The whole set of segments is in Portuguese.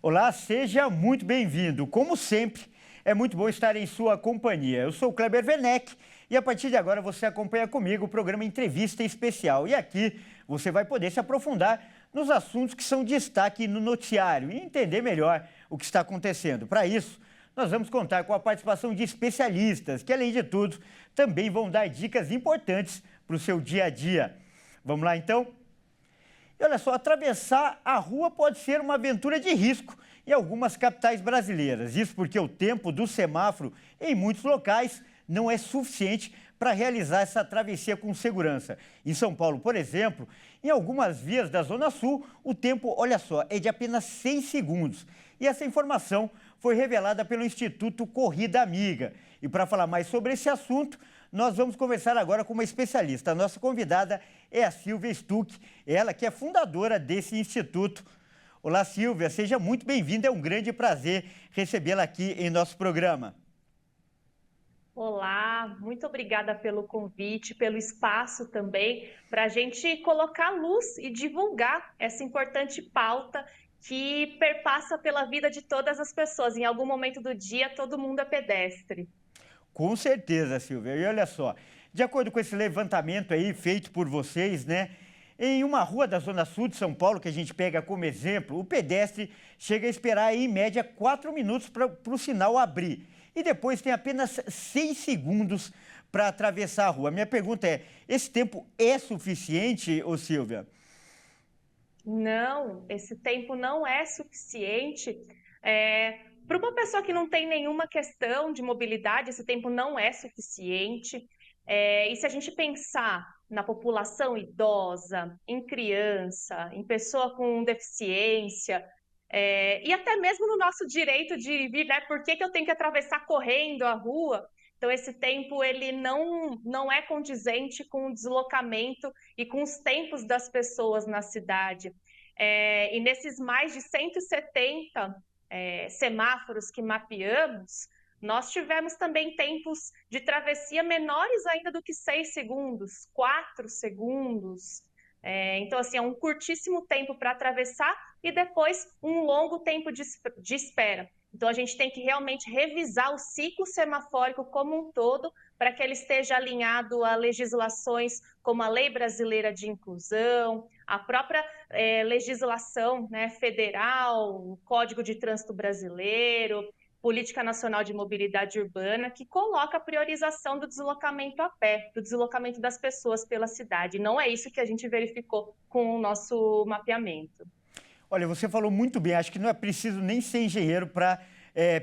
Olá, seja muito bem-vindo. Como sempre, é muito bom estar em sua companhia. Eu sou o Kleber Werneck e a partir de agora você acompanha comigo o programa Entrevista Especial. E aqui você vai poder se aprofundar nos assuntos que são destaque no noticiário e entender melhor o que está acontecendo. Para isso, nós vamos contar com a participação de especialistas que, além de tudo, também vão dar dicas importantes para o seu dia a dia. Vamos lá, então? E olha só, atravessar a rua pode ser uma aventura de risco em algumas capitais brasileiras. Isso porque o tempo do semáforo em muitos locais não é suficiente para realizar essa travessia com segurança. Em São Paulo, por exemplo, em algumas vias da Zona Sul, o tempo, olha só, é de apenas 6 segundos. E essa informação foi revelada pelo Instituto Corrida Amiga. E para falar mais sobre esse assunto, nós vamos conversar agora com uma especialista. A nossa convidada é a Silvia Stuck, ela que é fundadora desse instituto. Olá, Silvia, seja muito bem-vinda. É um grande prazer recebê-la aqui em nosso programa. Olá, muito obrigada pelo convite, pelo espaço também, para a gente colocar luz e divulgar essa importante pauta que perpassa pela vida de todas as pessoas. Em algum momento do dia, todo mundo é pedestre. Com certeza, Silvia. E olha só, de acordo com esse levantamento aí feito por vocês, né? Em uma rua da Zona Sul de São Paulo, que a gente pega como exemplo, o pedestre chega a esperar aí, em média 4 minutos para o sinal abrir. E depois tem apenas 6 segundos para atravessar a rua. Minha pergunta é, esse tempo é suficiente, ô Silvia? Não, esse tempo não é suficiente. Para uma pessoa que não tem nenhuma questão de mobilidade, esse tempo não é suficiente. E se a gente pensar na população idosa, em criança, em pessoa com deficiência, e até mesmo no nosso direito de vir, né? Por que que eu tenho que atravessar correndo a rua? Então, esse tempo ele não é condizente com o deslocamento e com os tempos das pessoas na cidade. E nesses mais de 170 semáforos que mapeamos, nós tivemos também tempos de travessia menores ainda do que 6 segundos, 4 segundos. Então, assim, é um curtíssimo tempo para atravessar e depois um longo tempo de espera. Então, a gente tem que realmente revisar o ciclo semafórico como um todo para que ele esteja alinhado a legislações como a Lei Brasileira de Inclusão, a própria legislação, né, federal, o Código de Trânsito Brasileiro, Política Nacional de Mobilidade Urbana, que coloca a priorização do deslocamento a pé, do deslocamento das pessoas pela cidade. Não é isso que a gente verificou com o nosso mapeamento. Olha, você falou muito bem, acho que não é preciso nem ser engenheiro para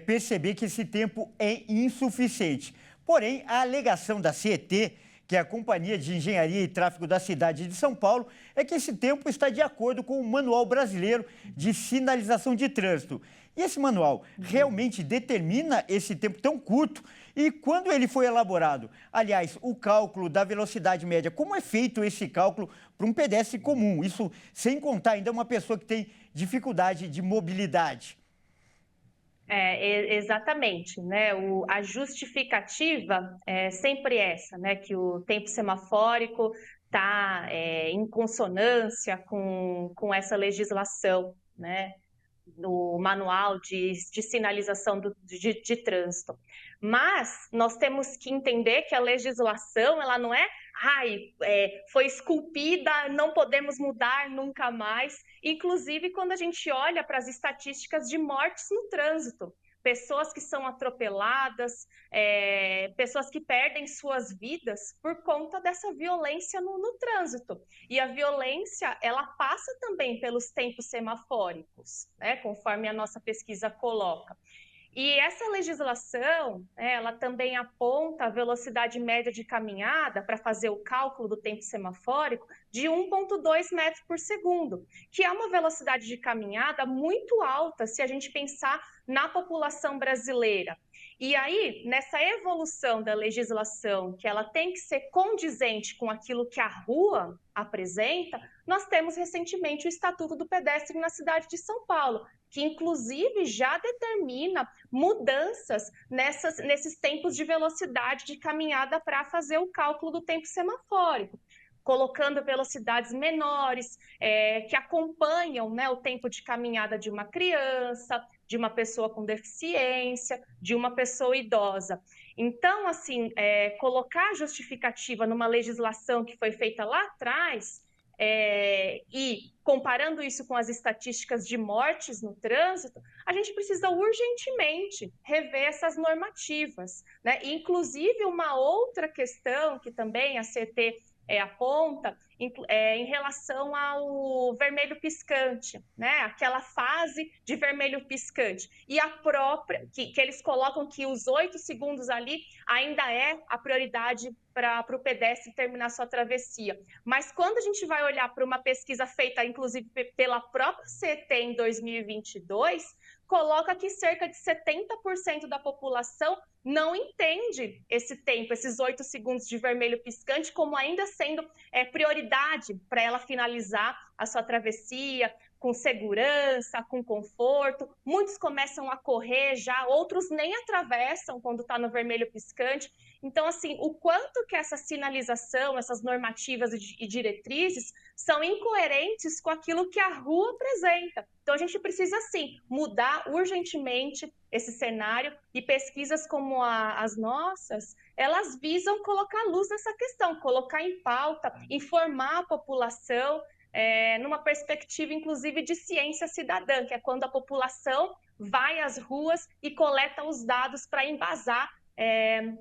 perceber que esse tempo é insuficiente. Porém, a alegação da CET, que é a Companhia de Engenharia e Tráfego da cidade de São Paulo, é que esse tempo está de acordo com o Manual Brasileiro de Sinalização de Trânsito. E esse manual realmente determina esse tempo tão curto? E quando ele foi elaborado? Aliás, o cálculo da velocidade média, como é feito esse cálculo para um pedestre comum? Isso sem contar ainda uma pessoa que tem dificuldade de mobilidade. Exatamente, né? A justificativa é sempre essa, né? Que o tempo semafórico está em consonância com essa legislação, né? No manual de sinalização de trânsito. Mas nós temos que entender que a legislação, ela não é, foi esculpida, não podemos mudar nunca mais. Inclusive, quando a gente olha para as estatísticas de mortes no trânsito, pessoas que são atropeladas, pessoas que perdem suas vidas por conta dessa violência no trânsito. E a violência, ela passa também pelos tempos semafóricos, né, conforme a nossa pesquisa coloca. E essa legislação, ela também aponta a velocidade média de caminhada para fazer o cálculo do tempo semafórico de 1,2 metros por segundo, que é uma velocidade de caminhada muito alta se a gente pensar na população brasileira. E aí, nessa evolução da legislação, que ela tem que ser condizente com aquilo que a rua apresenta, nós temos recentemente o Estatuto do Pedestre na cidade de São Paulo, que inclusive já determina mudanças nesses tempos de velocidade de caminhada para fazer o cálculo do tempo semafórico. colocando velocidades menores, que acompanham, né, o tempo de caminhada de uma criança, de uma pessoa com deficiência, de uma pessoa idosa. Então, assim, colocar a justificativa numa legislação que foi feita lá atrás, e comparando isso com as estatísticas de mortes no trânsito, a gente precisa urgentemente rever essas normativas, né? Inclusive, uma outra questão que também a CT aponta em relação ao vermelho piscante, né? Aquela fase de vermelho piscante. E a própria, que eles colocam que os 8 segundos ali ainda é a prioridade para o pedestre terminar sua travessia. Mas quando a gente vai olhar para uma pesquisa feita, inclusive, pela própria CT em 2022, coloca que cerca de 70% da população não entende esse tempo, esses 8 segundos de vermelho piscante, como ainda sendo prioridade para ela finalizar a sua travessia com segurança, com conforto. Muitos começam a correr já, outros nem atravessam quando está no vermelho piscante. Então, assim, o quanto que essa sinalização, essas normativas e diretrizes são incoerentes com aquilo que a rua apresenta. Então, a gente precisa, sim, mudar urgentemente esse cenário, e pesquisas como as nossas, elas visam colocar luz nessa questão, colocar em pauta, informar a população, numa perspectiva, inclusive, de ciência cidadã, que é quando a população vai às ruas e coleta os dados para embasar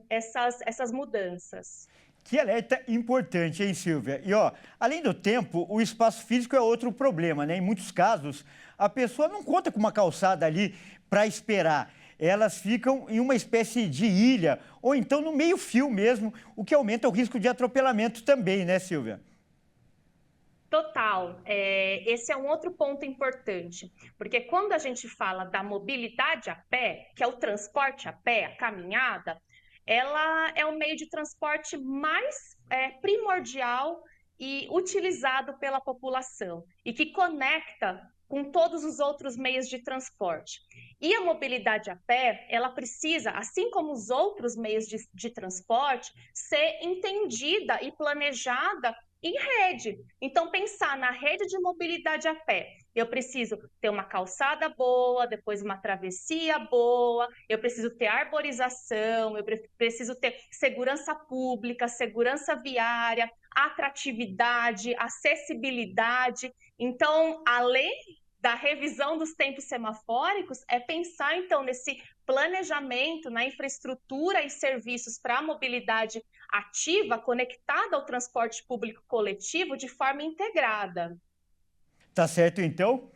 essas mudanças. Que alerta importante, hein, Silvia? E, ó, além do tempo, o espaço físico é outro problema, né? Em muitos casos, a pessoa não conta com uma calçada ali para esperar. Elas ficam em uma espécie de ilha, ou então no meio-fio mesmo, o que aumenta o risco de atropelamento também, né, Silvia? Total. Esse é um outro ponto importante, porque quando a gente fala da mobilidade a pé, que é o transporte a pé, a caminhada, ela é o meio de transporte mais primordial e utilizado pela população e que conecta com todos os outros meios de transporte. E a mobilidade a pé, ela precisa, assim como os outros meios de transporte, ser entendida e planejada em rede. Então, pensar na rede de mobilidade a pé. Eu preciso ter uma calçada boa, depois uma travessia boa, eu preciso ter arborização, eu preciso ter segurança pública, segurança viária, atratividade, acessibilidade. Então, além da revisão dos tempos semafóricos, é pensar, então, nesse planejamento, na infraestrutura e serviços para a mobilidade ativa, conectada ao transporte público coletivo de forma integrada. Tá certo, então?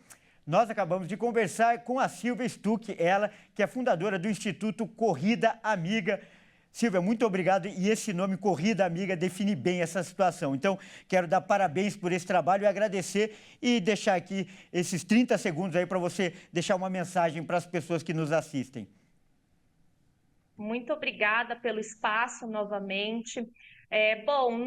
Nós acabamos de conversar com a Silvia Stuck, ela que é fundadora do Instituto Corrida Amiga. Silvia, muito obrigado. E esse nome, Corrida Amiga, define bem essa situação. Então, quero dar parabéns por esse trabalho e agradecer e deixar aqui esses 30 segundos aí para você deixar uma mensagem para as pessoas que nos assistem. Muito obrigada pelo espaço novamente. Bom,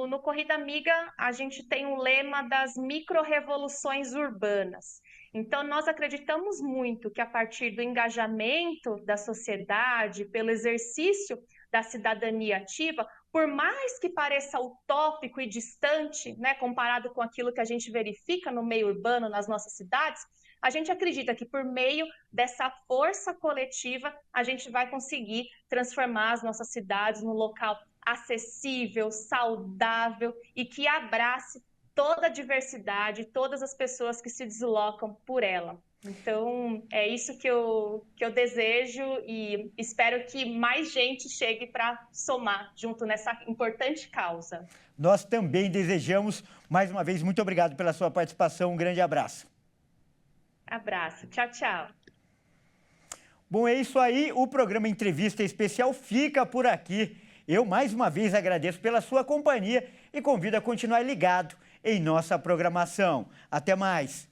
no Corrida Amiga, a gente tem um lema das micro-revoluções urbanas. Então, nós acreditamos muito que a partir do engajamento da sociedade, pelo exercício da cidadania ativa, por mais que pareça utópico e distante, né, comparado com aquilo que a gente verifica no meio urbano, nas nossas cidades, a gente acredita que por meio dessa força coletiva, a gente vai conseguir transformar as nossas cidades num local acessível, saudável e que abrace toda a diversidade, todas as pessoas que se deslocam por ela. Então, é isso que eu desejo e espero que mais gente chegue para somar junto nessa importante causa. Nós também desejamos, mais uma vez, muito obrigado pela sua participação. Um grande abraço. Abraço. Tchau, tchau. Bom, é isso aí. O programa Entrevista Especial fica por aqui. Eu, mais uma vez, agradeço pela sua companhia e convido a continuar ligado em nossa programação. Até mais!